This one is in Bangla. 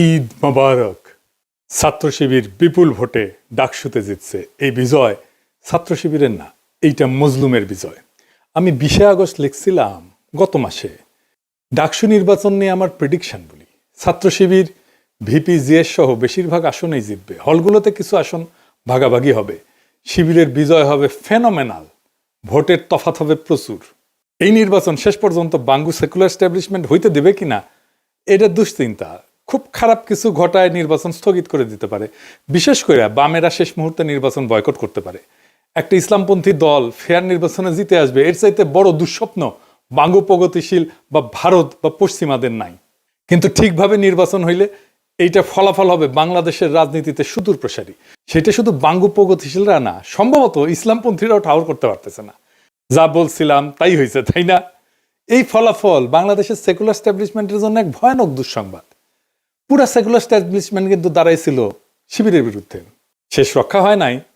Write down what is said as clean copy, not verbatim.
ঈদ মোবারক। ছাত্র শিবির বিপুল ভোটে ডাকসুতে জিতছে। এই বিজয় ছাত্র শিবিরের না, এইটা মজলুমের বিজয়। আমি 20 আগস্ট লিখছিলাম গত মাসে, ডাকসু নির্বাচন নিয়ে আমার প্রেডিকশন বলি, ছাত্র শিবির ভিপি জিএস সহ বেশিরভাগ আসনেই জিতবে। হলগুলোতে কিছু আসন ভাগাভাগি হবে। শিবিরের বিজয় হবে ফেনোমেনাল, ভোটের তফাৎ হবে প্রচুর। এই নির্বাচন শেষ পর্যন্ত বাঙ্গু সেকুলার এস্টাবলিশমেন্ট হইতে দেবে কিনা এটা দুশ্চিন্তা। খুব খারাপ কিছু ঘটায় নির্বাচন স্থগিত করে দিতে পারে। বিশেষ করে বামেরা শেষ মুহূর্তে নির্বাচন বয়কট করতে পারে। একটা ইসলামপন্থী দল ফেয়ার নির্বাচনে জিতে আসবে, এর চাইতে বড় দুঃস্বপ্ন বাঙ্গু প্রগতিশীল বা ভারত বা পশ্চিমাদের নাই। কিন্তু ঠিকভাবে নির্বাচন হইলে এইটা ফলাফল হবে বাংলাদেশের রাজনীতিতে সুদূর প্রসারী। সেটা শুধু বাঙ্গু প্রগতিশীলরা না, সম্ভবত ইসলামপন্থীরাও ঠাউর করতে পারতেছে না। যা বলছিলাম তাই হয়েছে, তাই না? এই ফলাফল বাংলাদেশের সেকুলার এস্টাবলিশমেন্টের জন্য এক ভয়ানক দুঃসংবাদ। পুরা সেকুলার এস্টাবলিশমেন্ট কিন্তু দাঁড়াইছিল শিবিরের বিরুদ্ধে। শেষ রক্ষা হয় নাই,